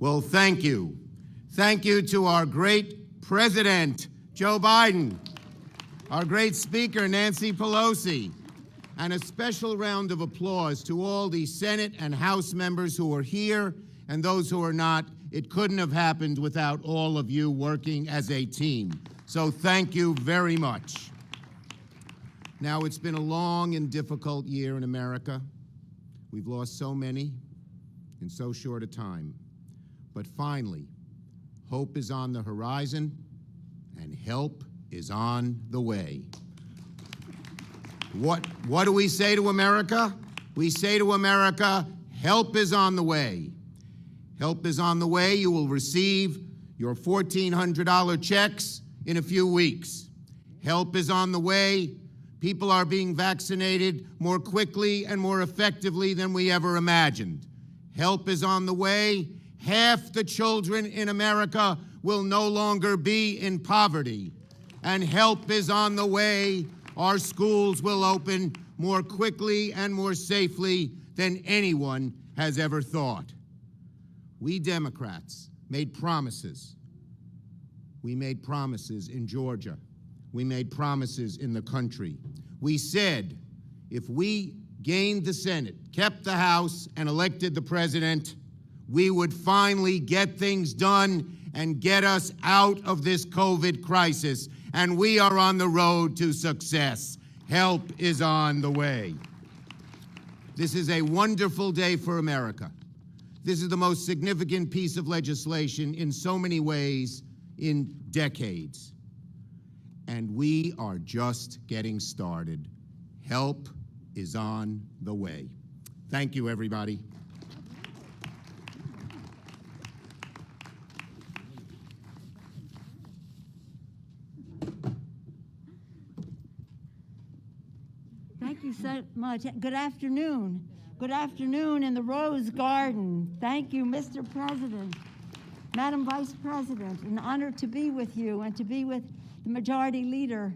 Well, thank you. Thank you to our great President, Joe Biden, our great Speaker, Nancy Pelosi, and a special round of applause to all the Senate and House members who are here and those who are not. It couldn't have happened without all of you working as a team. So thank you very much. Now, it's been a long and difficult year in America. We've lost so many in so short a time. But finally, hope is on the horizon and help is on the way. What do we say to America? We say to America, help is on the way. Help is on the way. You will receive your $1,400 checks in a few weeks. Help is on the way. People are being vaccinated more quickly and more effectively than we ever imagined. Help is on the way. Half the children in America will no longer be in poverty. And help is on the way. Our schools will open more quickly and more safely than anyone has ever thought. We Democrats made promises. We made promises in Georgia. We made promises in the country. We said if we gained the Senate, kept the House, and elected the president, we would finally get things done and get us out of this COVID crisis. And we are on the road to success. Help is on the way. This is a wonderful day for America. This is the most significant piece of legislation in so many ways in decades. And we are just getting started. Help is on the way. Thank you, everybody. Thank you so much. Good afternoon. Good afternoon in the Rose Garden. Thank you, Mr. President, Madam Vice President. An honor to be with you and to be with the Majority Leader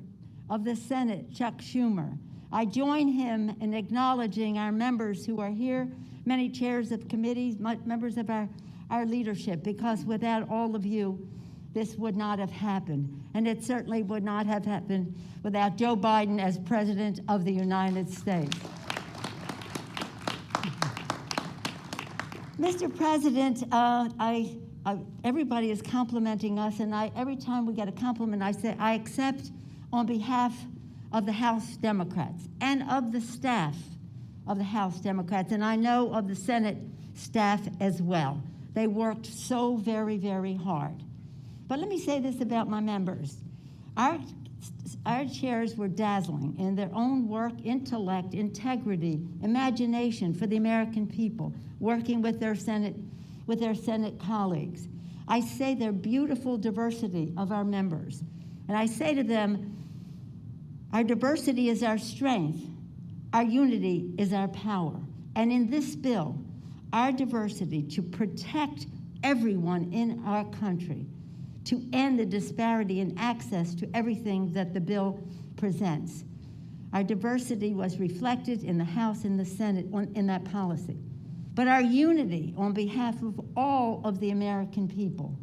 of the Senate, Chuck Schumer. I join him in acknowledging our members who are here, many chairs of committees, members of our leadership, because without all of you, this would not have happened. And it certainly would not have happened without Joe Biden as President of the United States. Mr. President, everybody is complimenting us, and every time we get a compliment, I say, I accept on behalf of the House Democrats and of the staff of the House Democrats, and I know of the Senate staff as well. They worked so very, very hard. But let me say this about my members. Our chairs were dazzling in their own work, intellect, integrity, imagination for the American people, working with their Senate colleagues. I say their beautiful diversity of our members. And I say to them, our diversity is our strength. Our unity is our power. And in this bill, our diversity to protect everyone in our country, to end the disparity in access to everything that the bill presents. Our diversity was reflected in the House and the Senate in that policy. But our unity on behalf of all of the American people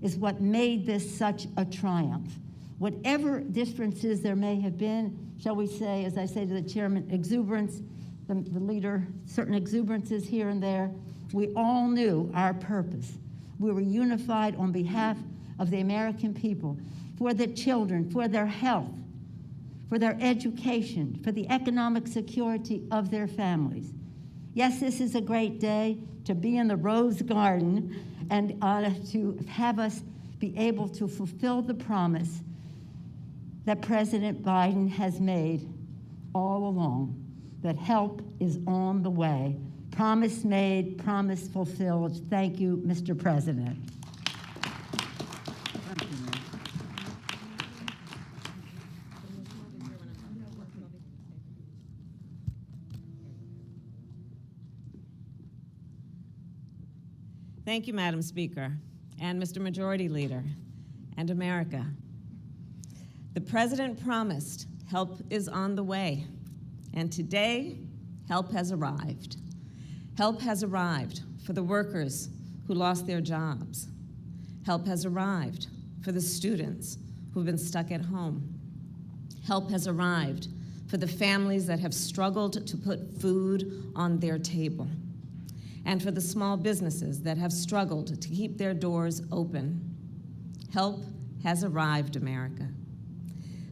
is what made this such a triumph. Whatever differences there may have been, shall we say, as I say to the chairman, exuberance, the leader, certain exuberances here and there, we all knew our purpose. We were unified on behalf of the American people, for the children, for their health, for their education, for the economic security of their families. Yes, this is a great day to be in the Rose Garden and to have us be able to fulfill the promise that President Biden has made all along, that help is on the way. Promise made, promise fulfilled. Thank you, Mr. President. Thank you, Madam Speaker, and Mr. Majority Leader, and America. The President promised help is on the way, and today, help has arrived. Help has arrived for the workers who lost their jobs. Help has arrived for the students who've been stuck at home. Help has arrived for the families that have struggled to put food on their table, and for the small businesses that have struggled to keep their doors open. Help has arrived, America.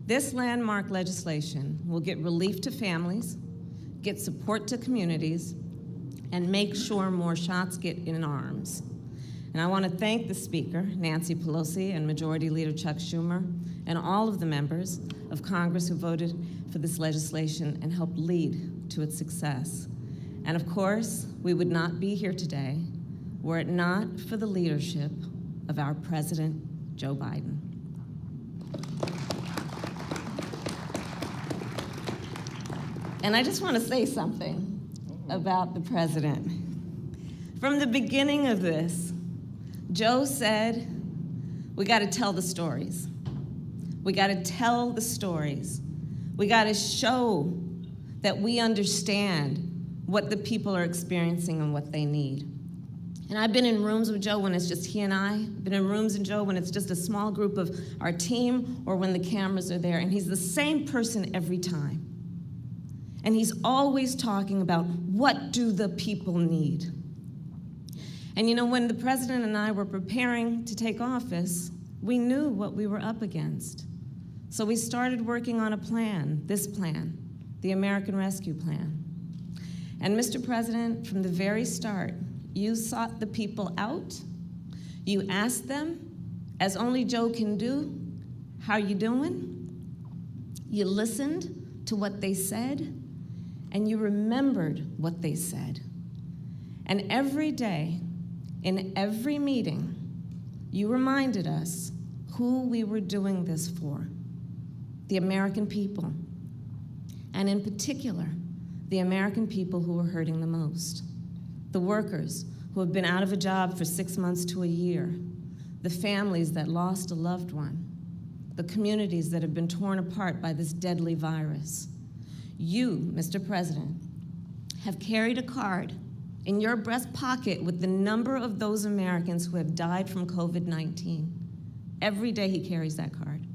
This landmark legislation will get relief to families, get support to communities, and make sure more shots get in arms. And I want to thank the Speaker, Nancy Pelosi, and Majority Leader Chuck Schumer, and all of the members of Congress who voted for this legislation and helped lead to its success. And of course, we would not be here today were it not for the leadership of our President, Joe Biden. And I just want to say something about the President. From the beginning of this, Joe said, we got to tell the stories. We got to tell the stories. We got to show that we understand what the people are experiencing and what they need. And I've been in rooms with Joe when it's just he and I've been in rooms with Joe when it's just a small group of our team or when the cameras are there, and he's the same person every time. And he's always talking about what do the people need. And you know, when the President and I were preparing to take office, we knew what we were up against. So we started working on a plan, this plan, the American Rescue Plan. And Mr. President, from the very start, you sought the people out. You asked them, as only Joe can do, how you doing? You listened to what they said, and you remembered what they said. And every day, in every meeting, you reminded us who we were doing this for, the American people, and in particular, the American people who are hurting the most, the workers who have been out of a job for 6 months to a year, the families that lost a loved one, the communities that have been torn apart by this deadly virus. You, Mr. President, have carried a card in your breast pocket with the number of those Americans who have died from COVID-19. Every day he carries that card,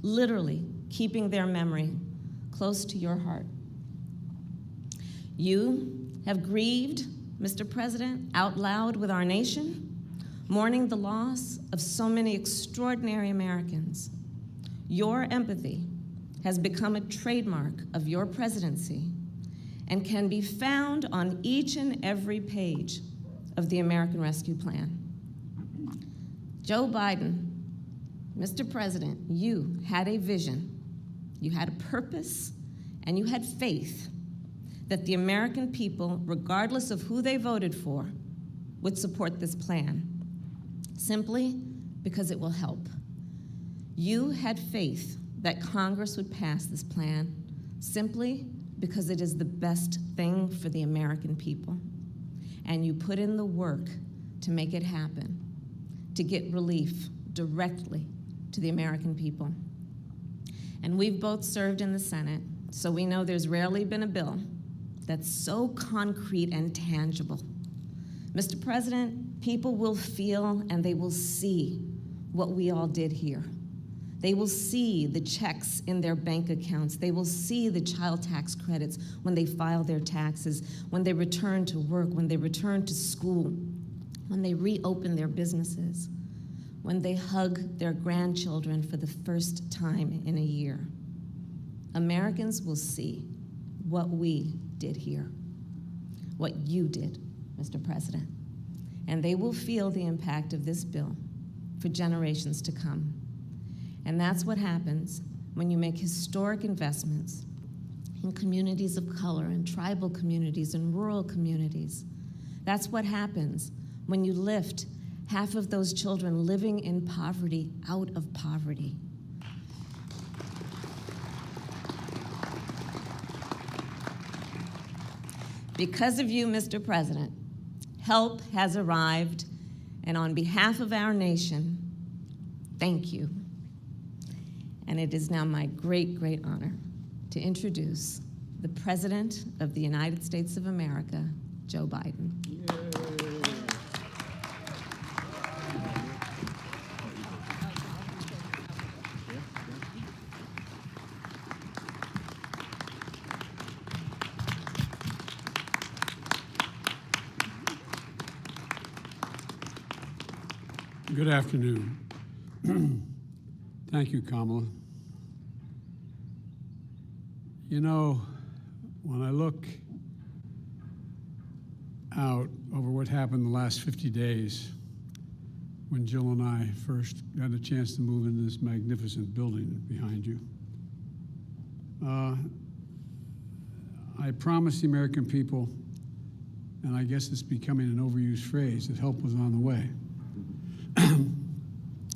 literally keeping their memory close to your heart. You have grieved, Mr. President, out loud with our nation, mourning the loss of so many extraordinary Americans. Your empathy has become a trademark of your presidency and can be found on each and every page of the American Rescue Plan. Joe Biden, Mr. President, you had a vision, you had a purpose, and you had faith that the American people, regardless of who they voted for, would support this plan, simply because it will help. You had faith that Congress would pass this plan simply because it is the best thing for the American people. And you put in the work to make it happen, to get relief directly to the American people. And we've both served in the Senate, so we know there's rarely been a bill that's so concrete and tangible. Mr. President, people will feel and they will see what we all did here. They will see the checks in their bank accounts. They will see the child tax credits when they file their taxes, when they return to work, when they return to school, when they reopen their businesses, when they hug their grandchildren for the first time in a year. Americans will see what we did here, what you did, Mr. President. And they will feel the impact of this bill for generations to come. And that's what happens when you make historic investments in communities of color, and tribal communities, and rural communities. That's what happens when you lift half of those children living in poverty out of poverty. Because of you, Mr. President, help has arrived, and on behalf of our nation, thank you. And it is now my great, great honor to introduce the President of the United States of America, Joe Biden. Good afternoon. Thank you, Kamala. You know, when I look out over what happened the last 50 days, when Jill and I first got a chance to move into this magnificent building behind you, I promised the American people, and I guess it's becoming an overused phrase, that help was on the way.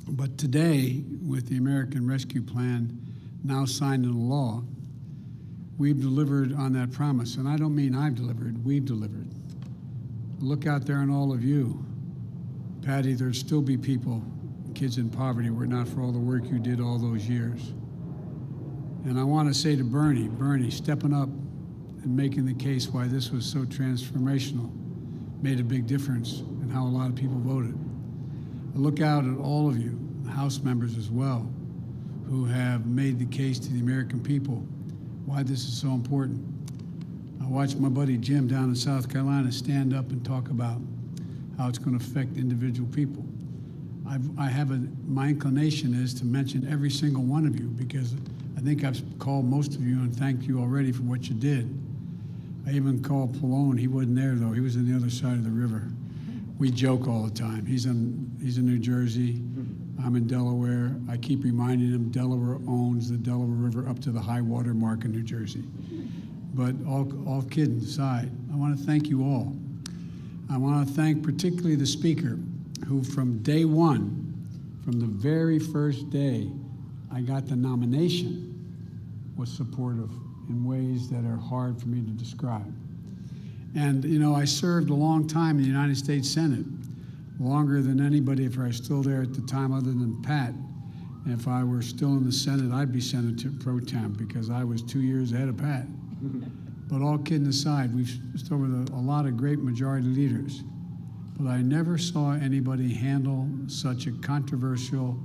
But today, with the American Rescue Plan now signed into law, we've delivered on that promise. And I don't mean I've delivered, we've delivered. Look out there and all of you. Patty, there'd still be people, kids in poverty, were it not for all the work you did all those years. And I want to say to Bernie, stepping up and making the case why this was so transformational made a big difference in how a lot of people voted. I look out at all of you, House members as well, who have made the case to the American people why this is so important. I watched my buddy Jim down in South Carolina stand up and talk about how it's going to affect individual people. My inclination is to mention every single one of you, because I think I've called most of you and thanked you already for what you did. I even called Pallone. He wasn't there, though. He was on the other side of the river. We joke all the time. He's in New Jersey. I'm in Delaware. I keep reminding him Delaware owns the Delaware River up to the high water mark in New Jersey. But all kidding aside, I want to thank you all. I want to thank particularly the Speaker, who from day one, from the very first day I got the nomination, was supportive in ways that are hard for me to describe. And, you know, I served a long time in the United States Senate, longer than anybody if I was still there at the time other than Pat. And if I were still in the Senate, I'd be Senator Pro Tem, because I was 2 years ahead of Pat. But all kidding aside, we've stood with a lot of great majority leaders. But I never saw anybody handle such a controversial,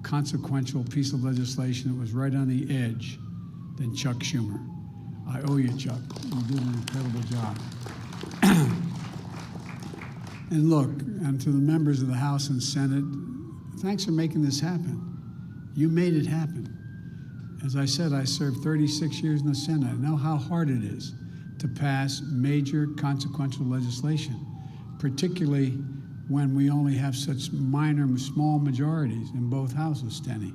consequential piece of legislation that was right on the edge than Chuck Schumer. I owe you, Chuck. You did an incredible job. And look, and to the members of the House and Senate, thanks for making this happen. You made it happen. As I said, I served 36 years in the Senate. I know how hard it is to pass major consequential legislation, particularly when we only have such minor, small majorities in both houses, Steny.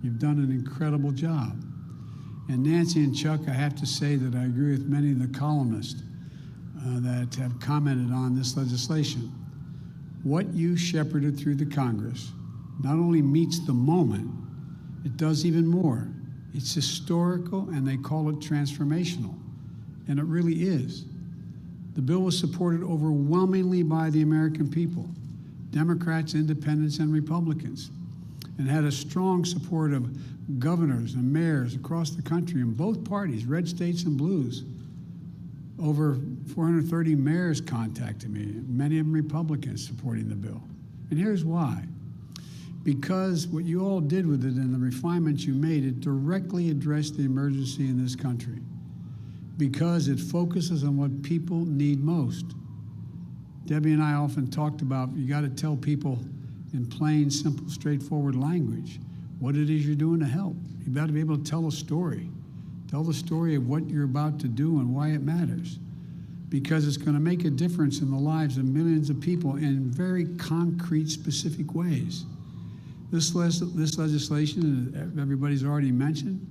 You've done an incredible job. And Nancy and Chuck, I have to say that I agree with many of the columnists that have commented on this legislation. What you shepherded through the Congress not only meets the moment, it does even more. It's historical, and they call it transformational, and it really is. The bill was supported overwhelmingly by the American people, Democrats, independents, and Republicans, and had a strong support of governors and mayors across the country in both parties, red states and blues. Over 430 mayors contacted me, many of them Republicans supporting the bill. And here's why. Because what you all did with it and the refinements you made, it directly addressed the emergency in this country. Because it focuses on what people need most. Debbie and I often talked about, you got to tell people in plain, simple, straightforward language what it is you're doing to help. You've got to be able to tell a story. Tell the story of what you're about to do and why it matters. Because it's going to make a difference in the lives of millions of people in very concrete, specific ways. This legislation, everybody's already mentioned,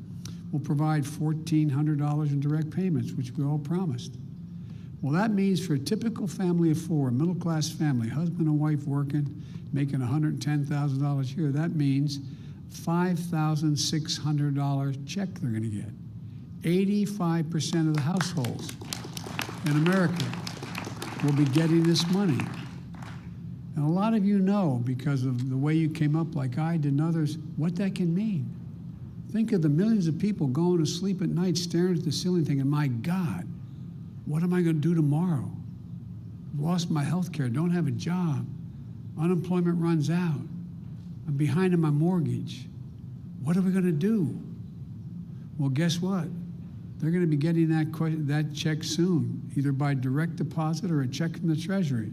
will provide $1,400 in direct payments, which we all promised. Well, that means for a typical family of four, middle-class family, husband and wife working, making $110,000 a year, that means $5,600 check they're going to get. 85% of the households in America will be getting this money. And a lot of you know, because of the way you came up like I did and others, what that can mean. Think of the millions of people going to sleep at night staring at the ceiling thinking, my God, what am I going to do tomorrow? I've lost my health care, don't have a job. Unemployment runs out. I'm behind on my mortgage. What are we going to do? Well, guess what? They're going to be getting that check soon, either by direct deposit or a check from the Treasury.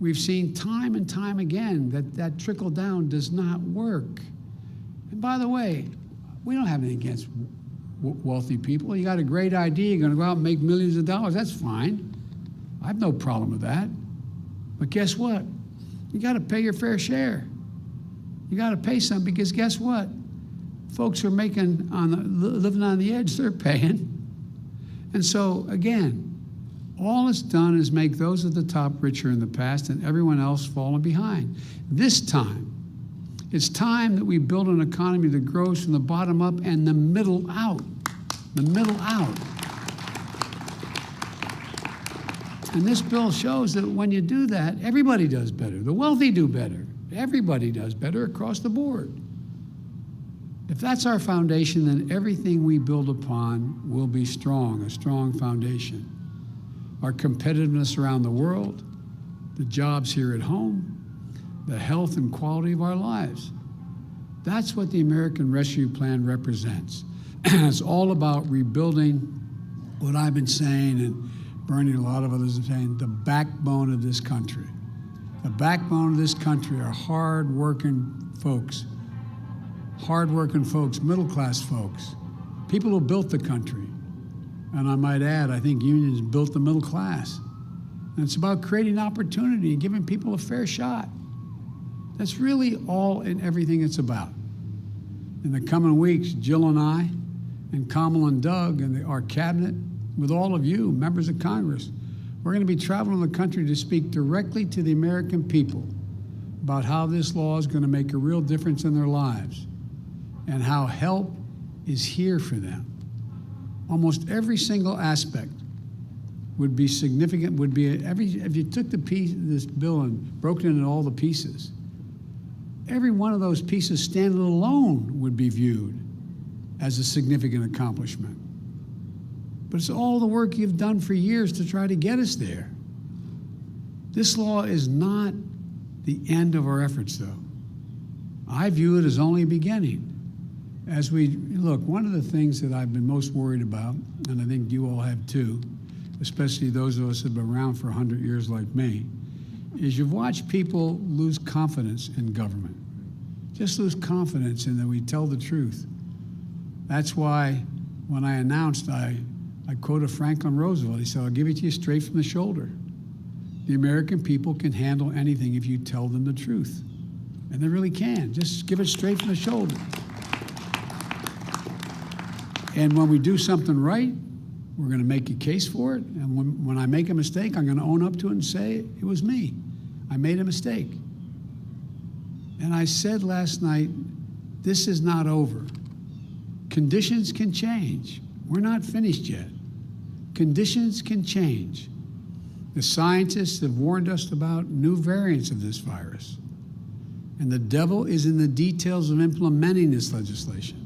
We've seen time and time again that trickle down does not work. And by the way, we don't have anything against wealthy people. You got a great idea, you're going to go out and make millions of dollars, that's fine. I have no problem with that. But guess what? You got to pay your fair share. You got to pay some, because guess what? Folks who are living on the edge, they're paying. And so, again, all it's done is make those at the top richer in the past and everyone else falling behind. This time, it's time that we build an economy that grows from the bottom up and the middle out. The middle out. And this bill shows that when you do that, everybody does better. The wealthy do better. Everybody does better across the board. If that's our foundation, then everything we build upon will be strong, a strong foundation. Our competitiveness around the world, the jobs here at home, the health and quality of our lives. That's what the American Rescue Plan represents. It's all about rebuilding what I've been saying, and Bernie and a lot of others are saying, the backbone of this country. The backbone of this country are hard-working folks. Hard-working folks, middle-class folks, people who built the country. And I might add, I think unions built the middle class. And it's about creating opportunity and giving people a fair shot. That's really all and everything it's about. In the coming weeks, Jill and I, and Kamala and Doug, and our cabinet, with all of you, members of Congress, we're going to be traveling the country to speak directly to the American people about how this law is going to make a real difference in their lives and how help is here for them. Almost every single aspect would be significant, if you took this bill and broke it into all the pieces, every one of those pieces standing alone would be viewed as a significant accomplishment. But it's all the work you've done for years to try to get us there. This law is not the end of our efforts, though. I view it as only a beginning. As we look, one of the things that I've been most worried about, and I think you all have too, especially those of us who have been around for 100 years like me, is you've watched people lose confidence in government. Just lose confidence in that we tell the truth. That's why when I announced, I quoted Franklin Roosevelt. He said, I'll give it to you straight from the shoulder. The American people can handle anything if you tell them the truth. And they really can. Just give it straight from the shoulder. And when we do something right, we're going to make a case for it. And when I make a mistake, I'm going to own up to it and say, it was me. I made a mistake. And I said last night, this is not over. Conditions can change. We're not finished yet. Conditions can change. The scientists have warned us about new variants of this virus. And the devil is in the details of implementing this legislation.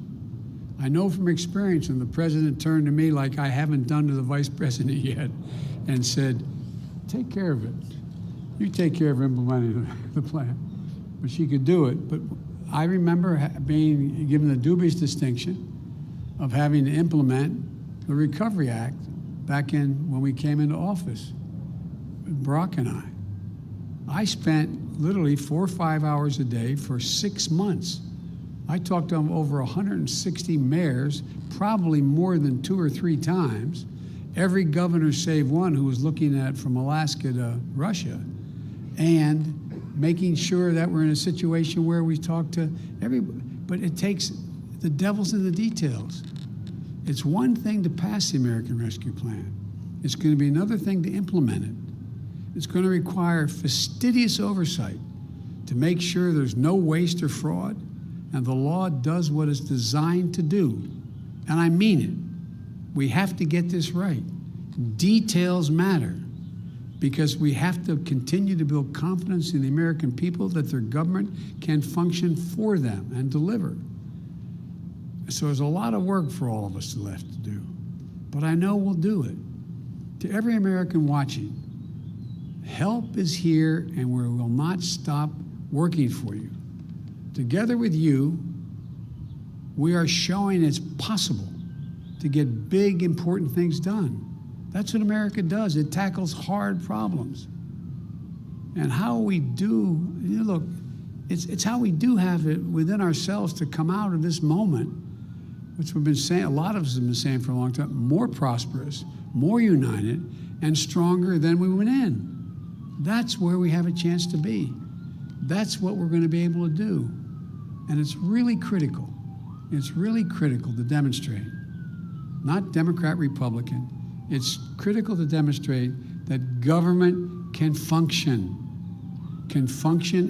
I know from experience, and the president turned to me like I haven't done to the vice president yet and said, take care of it. You take care of implementing the plan. But she could do it. But I remember being given the dubious distinction of having to implement the Recovery Act back when we came into office, Barack and I. I spent literally 4 or 5 hours a day for 6 months. I talked to over 160 mayors, probably more than 2 or 3 times, every governor save one who was looking at from Alaska to Russia, and making sure that we're in a situation where we talk to everybody. But it takes, the devil's in the details. It's one thing to pass the American Rescue Plan. It's going to be another thing to implement it. It's going to require fastidious oversight to make sure there's no waste or fraud, and the law does what it's designed to do. And I mean it. We have to get this right. Details matter, because we have to continue to build confidence in the American people that their government can function for them and deliver. So there's a lot of work for all of us left to do, but I know we'll do it. To every American watching, help is here, and we will not stop working for you. Together with you, we are showing it's possible to get big, important things done. That's what America does. It tackles hard problems. And how we do, look, it's how we do have it within ourselves to come out of this moment, which we've been saying, a lot of us have been saying for a long time, more prosperous, more united, and stronger than we went in. That's where we have a chance to be. That's what we're going to be able to do. And it's really critical. It's really critical to demonstrate, not Democrat, Republican. It's critical to demonstrate that government can function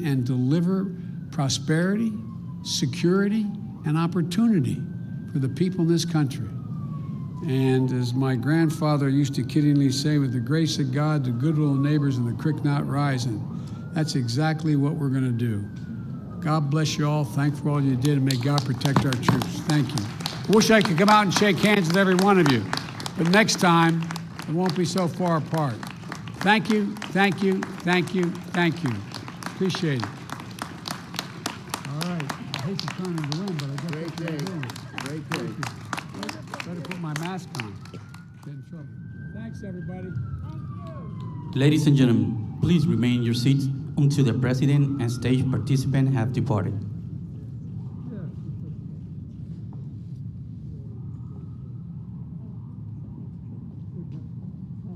and deliver prosperity, security, and opportunity for the people in this country. And as my grandfather used to kiddingly say, with the grace of God, the good little neighbors, and the creek not rising, that's exactly what we're going to do. God bless you all. Thank you for all you did, and may God protect our troops. Thank you. I wish I could come out and shake hands with every one of you, but next time, it won't be so far apart. Thank you, thank you, thank you, thank you. Appreciate it. All right. I hate to turn in the room, but I got Great to day. Great day. Better put my mask on. Get in trouble. Thanks, everybody. Ladies and gentlemen, please remain in your seats until the President and stage participants have departed.